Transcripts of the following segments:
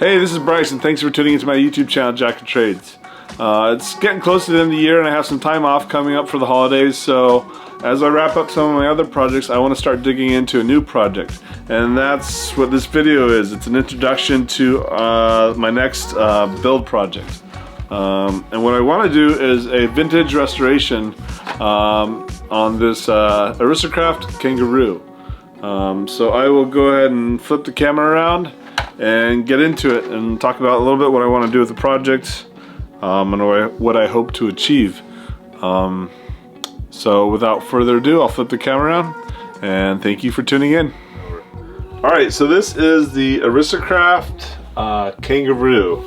Hey, this is Bryce, and thanks for tuning into my YouTube channel, Jack of Trades. It's getting close to the end of the year, and I have some time off coming up for the holidays, so as I wrap up some of my other projects, I want to start digging into a new project. And that's what this video is. It's an introduction to my next build project. And what I want to do is a vintage restoration on this Aristo-Craft Kangaroo. So I will go ahead and flip the camera around and get into it and talk about a little bit what I want to do with the project and what I hope to achieve. So without further ado, I'll flip the camera around and thank you for tuning in. Alright, so this is the Aristo-Craft Kangaroo.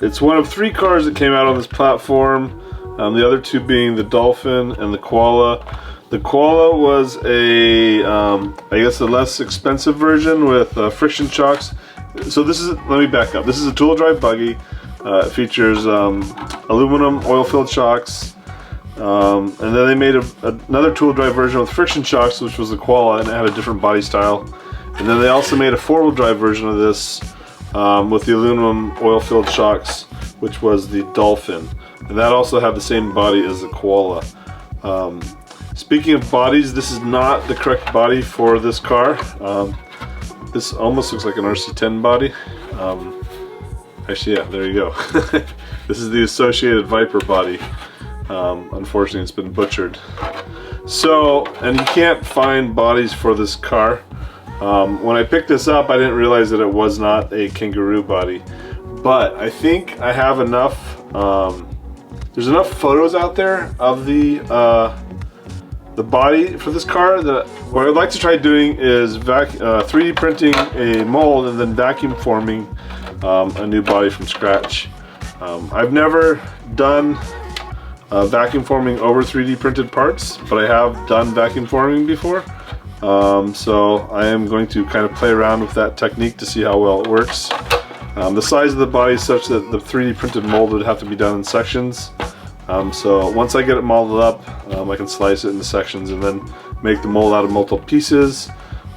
It's one of 3 cars that came out on this platform, the other 2 being the Dolphin and the Koala. The Koala was a, I guess, a less expensive version with friction shocks. So this is, let me back up. This is a tool drive buggy. It features aluminum oil-filled shocks. And then they made another tool drive version with friction shocks, which was the Koala, and it had a different body style. And then they also made a 4-wheel drive version of this with the aluminum oil-filled shocks, which was the Dolphin. And that also had the same body as the Koala. Speaking of bodies, this is not the correct body for this car. This almost looks like an RC10 body. Actually, yeah, there you go. This is the Associated Viper body. Unfortunately, it's been butchered. So, and you can't find bodies for this car. When I picked this up, I didn't realize that it was not a Kangaroo body. But I think I have enough, there's enough photos out there of the body for this car that what I'd like to try doing is 3D printing a mold and then vacuum forming a new body from scratch. I've never done vacuum forming over 3D printed parts, but I have done vacuum forming before. So I am going to kind of play around with that technique to see how well it works. The size of the body is such that the 3D printed mold would have to be done in sections. So once I get it molded up, I can slice it into sections and then make the mold out of multiple pieces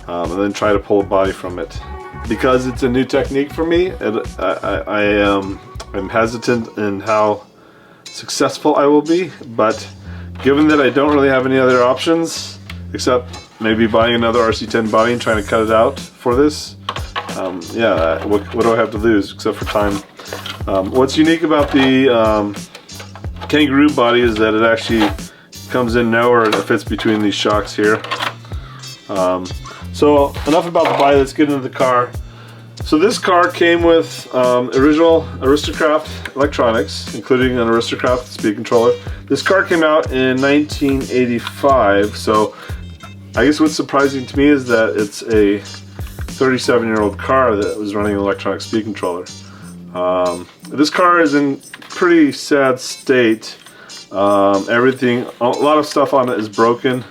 and then try to pull a body from it. Because it's a new technique for me, I'm hesitant in how successful I will be, but given that I don't really have any other options except maybe buying another RC10 body and trying to cut it out for this, yeah, what do I have to lose except for time? What's unique about the Kangaroo body is that it actually comes in nowhere and it fits between these shocks here. So enough about the body, let's get into the car. So this car came with original Aristo-Craft electronics, including an Aristo-Craft speed controller. This car came out in 1985, so I guess what's surprising to me is that it's a 37-year-old car that was running an electronic speed controller. This car is in pretty sad state. Everything, a lot of stuff on it is broken.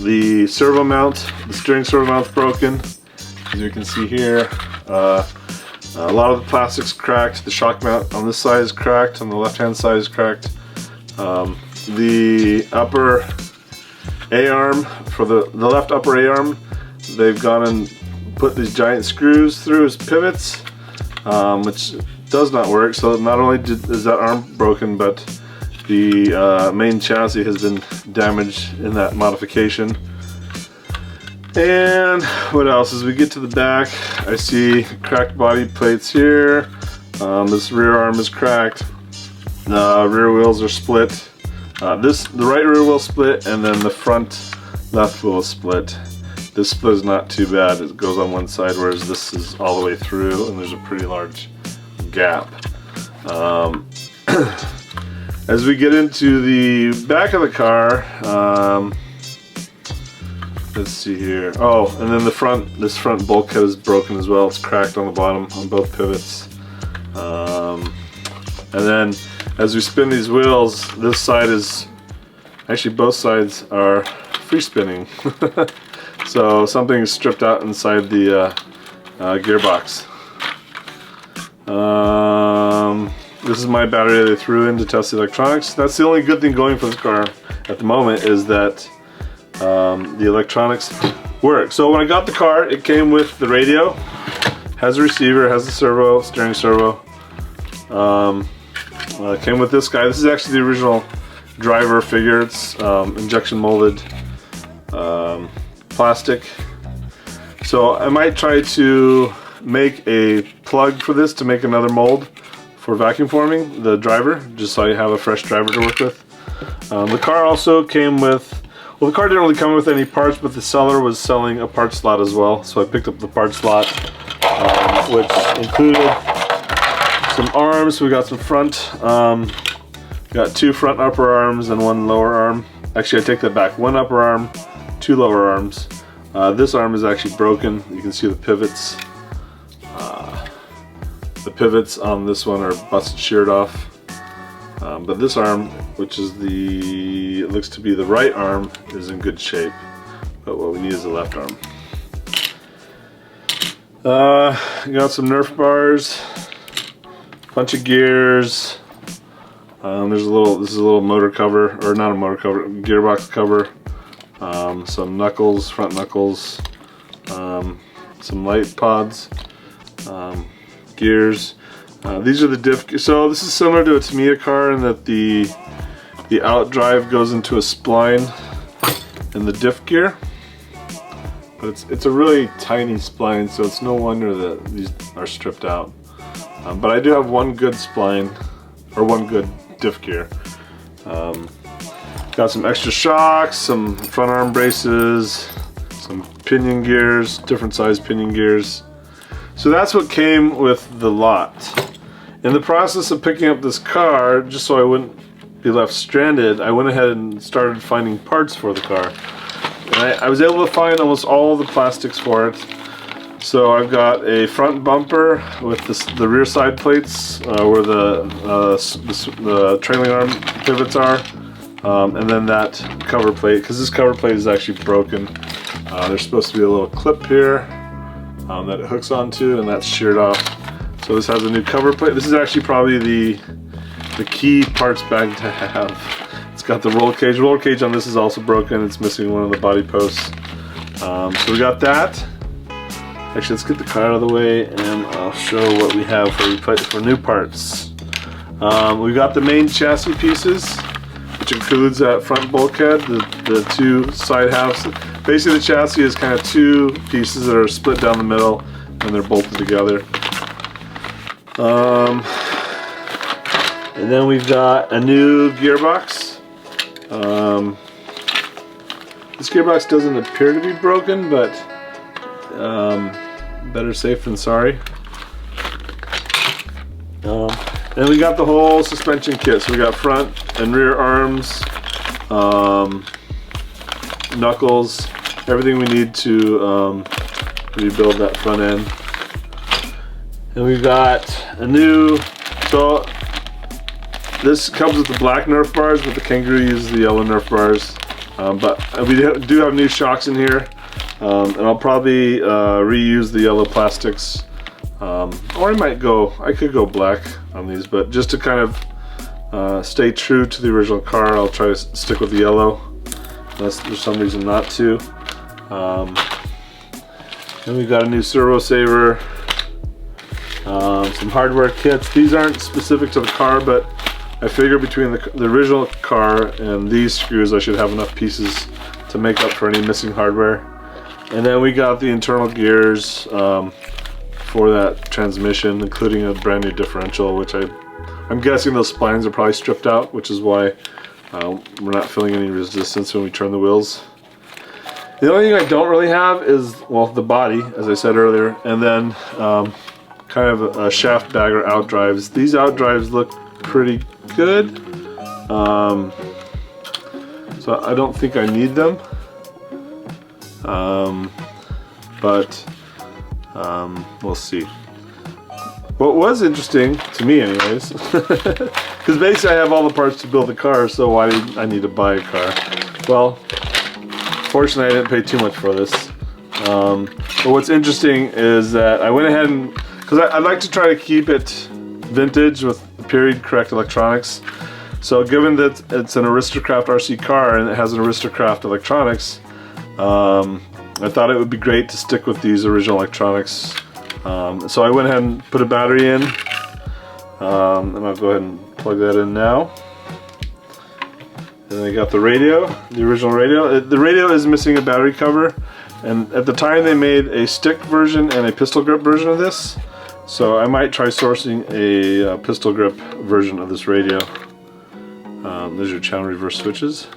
The servo mount, the steering servo mount's broken. As you can see here, a lot of the plastic's cracked. The shock mount on this side is cracked, on the left-hand side is cracked. The upper A-arm, for the left upper A-arm, they've gone and put these giant screws through as pivots, which does not work. So not only is that arm broken, but the main chassis has been damaged in that modification. And what else? As we get to the back, I see cracked body plates here. This rear arm is cracked. Rear wheels are split. The right rear wheel split, and then the front left wheel is split. This split is not too bad. It goes on one side, whereas this is all the way through, and there's a pretty large gap. As we get into the back of the car, let's see here. Oh, and then this front bulkhead is broken as well. It's cracked on the bottom on both pivots. And then as we spin these wheels, this side is, actually both sides are free spinning. So something is stripped out inside the gearbox. This is my battery that I threw in to test the electronics. That's the only good thing going for this car at the moment, is that the electronics work. So when I got the car, it came with the radio. Has a receiver, has a servo, steering servo. Came with this guy. This is actually the original driver figure. It's injection molded plastic. So I might try to make a plug for this to make another mold for vacuum forming the driver, just so I have a fresh driver to work with. The car also came with, well, the car didn't really come with any parts, but the seller was selling a part slot as well. So I picked up the part slot, which included some arms. We got some front, got 2 front upper arms and 1 lower arm. Actually, I take that back. 1 upper arm, 2 lower arms. This arm is actually broken. You can see the pivots. The pivots on this one are busted, sheared off. But this arm, which is it looks to be the right arm, is in good shape. But what we need is the left arm. Got some Nerf bars, bunch of gears. This is a little motor cover, or not a motor cover, gearbox cover. Some knuckles, front knuckles, some light pods, gears. These are the diff. So this is similar to a Tamiya car in that the outdrive goes into a spline in the diff gear, but it's a really tiny spline, so it's no wonder that these are stripped out. But I do have one good spline, or one good diff gear. Got some extra shocks, some front arm braces, some pinion gears, different size pinion gears. So that's what came with the lot. In the process of picking up this car, just so I wouldn't be left stranded, I went ahead and started finding parts for the car. And I was able to find almost all the plastics for it. So I've got a front bumper with the rear side plates where the trailing arm pivots are. And then that cover plate, because this cover plate is actually broken. There's supposed to be a little clip here that it hooks onto, and that's sheared off. So this has a new cover plate. This is actually probably the key parts bag to have. It's got the roll cage. Roller cage on this is also broken. It's missing one of the body posts. So we got that. Actually, let's get the car out of the way, and I'll show what we have for new parts. We got the main chassis pieces, which includes that front bulkhead, the 2 side halves. Basically, the chassis is kind of 2 pieces that are split down the middle, and they're bolted together. And then we've got a new gearbox. This gearbox doesn't appear to be broken, but better safe than sorry. And we got the whole suspension kit. So we got front and rear arms, knuckles, everything we need to rebuild that front end. And we've got a new, so this comes with the black Nerf bars, but the Kangaroo uses the yellow Nerf bars. But we do have new shocks in here, and I'll probably reuse the yellow plastics. Or I could go black on these, but just to kind of stay true to the original car, I'll try to stick with the yellow, unless there's some reason not to. Then we've got a new servo saver, some hardware kits. These aren't specific to the car, but I figure between the original car and these screws, I should have enough pieces to make up for any missing hardware. And then we got the internal gears for that transmission, including a brand new differential, which I'm guessing those splines are probably stripped out, which is why we're not feeling any resistance when we turn the wheels. The only thing I don't really have is, well, the body, as I said earlier, and then kind of a shaft bag or outdrives. These outdrives look pretty good, so I don't think I need them, but we'll see. What was interesting, to me anyways, because basically I have all the parts to build a car, so why did I need to buy a car? Well, fortunately I didn't pay too much for this. But what's interesting is that I went ahead and, because I'd like to try to keep it vintage with period correct electronics. So given that it's an Aristo-Craft RC car and it has an Aristo-Craft electronics, I thought it would be great to stick with these original electronics So I went ahead and put a battery in, and I'll go ahead and plug that in now. And I got the radio, the original radio. The radio is missing a battery cover, and at the time they made a stick version and a pistol grip version of this. So I might try sourcing a pistol grip version of this radio. There's your channel reverse switches.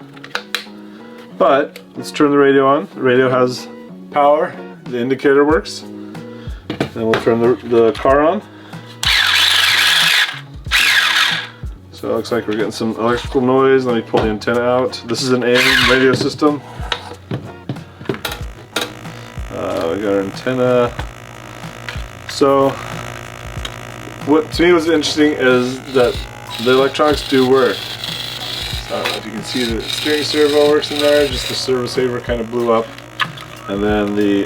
But let's turn the radio on. The radio has power, the indicator works. And we'll turn the car on. So it looks like we're getting some electrical noise. Let me pull the antenna out. This is an AM radio system. We got our antenna. So what to me was interesting is that the electronics do work. So if you can see, the steering servo works in there, just the servo saver kind of blew up. And then the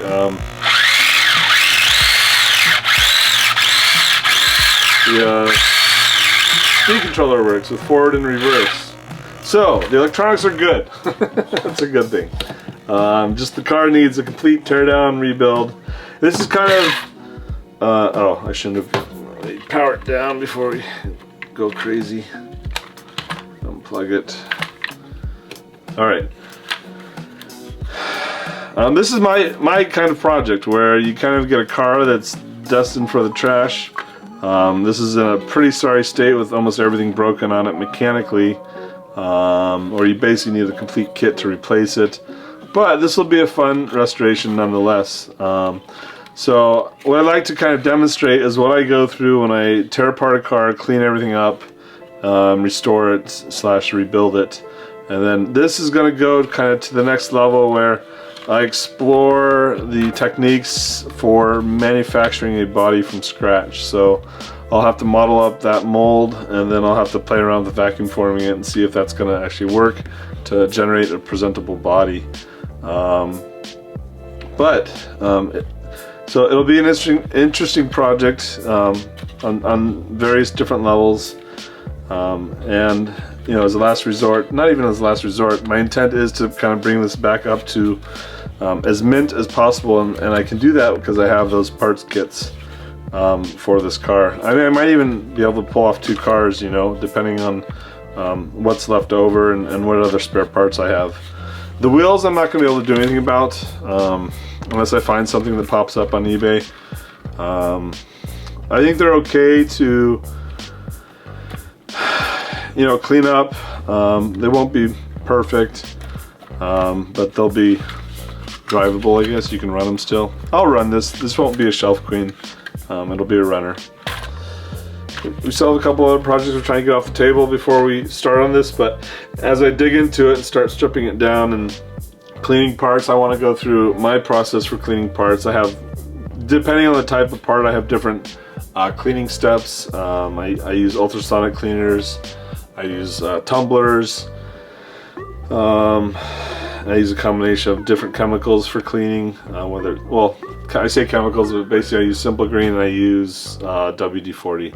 speed controller works with forward and reverse. So the electronics are good. That's a good thing. Just the car needs a complete teardown rebuild. This is kind of oh, I shouldn't have powered it down before we go crazy. Unplug it. All right. This is my kind of project where you kind of get a car that's destined for the trash. This is in a pretty sorry state with almost everything broken on it mechanically, or you basically need a complete kit to replace it. But this will be a fun restoration nonetheless. So what I like to kind of demonstrate is what I go through when I tear apart a car, clean everything up, restore it / rebuild it. And then this is going to go kind of to the next level where I explore the techniques for manufacturing a body from scratch. So I'll have to model up that mold, and then I'll have to play around with vacuum forming it and see if that's going to actually work to generate a presentable body. So it'll be an interesting project on various different levels, and you know, as a last resort, not even as a last resort, my intent is to kind of bring this back up to as mint as possible, and I can do that because I have those parts kits for this car. I mean, I might even be able to pull off 2 cars, you know, depending on what's left over and what other spare parts I have. The wheels I'm not going to be able to do anything about unless I find something that pops up on eBay. I think they're okay to, you know, clean up. They won't be perfect, but they'll be drivable, I guess. You can run them still. I'll run this. This won't be a shelf queen. It'll be a runner. We still have a couple other projects we're trying to get off the table before we start on this, but as I dig into it and start stripping it down and cleaning parts, I want to go through my process for cleaning parts. I have, depending on the type of part, I have different cleaning steps. I use ultrasonic cleaners, I use tumblers, I use a combination of different chemicals for cleaning, well, I say chemicals, but basically I use Simple Green and I use WD-40.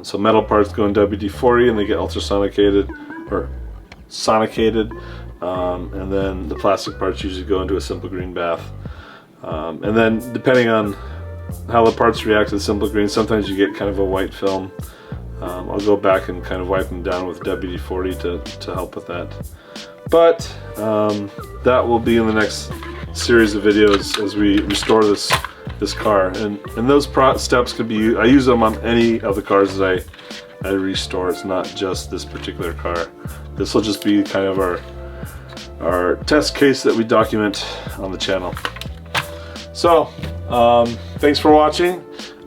So metal parts go in WD-40 and they get ultrasonicated, or sonicated, and then the plastic parts usually go into a Simple Green bath. And then depending on how the parts react to the Simple Green, sometimes you get kind of a white film. I'll go back and kind of wipe them down with WD-40 to help with that. But that will be in the next series of videos as we restore this car, and those steps could be, I use them on any of the cars that I restore. It's not just this particular car. This will just be kind of our test case that we document on the channel. So thanks for watching.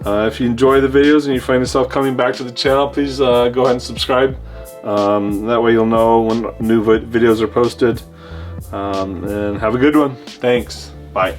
If you enjoy the videos and you find yourself coming back to the channel, please go ahead and subscribe. That way you'll know when new videos are posted. And have a good one. Thanks. Bye.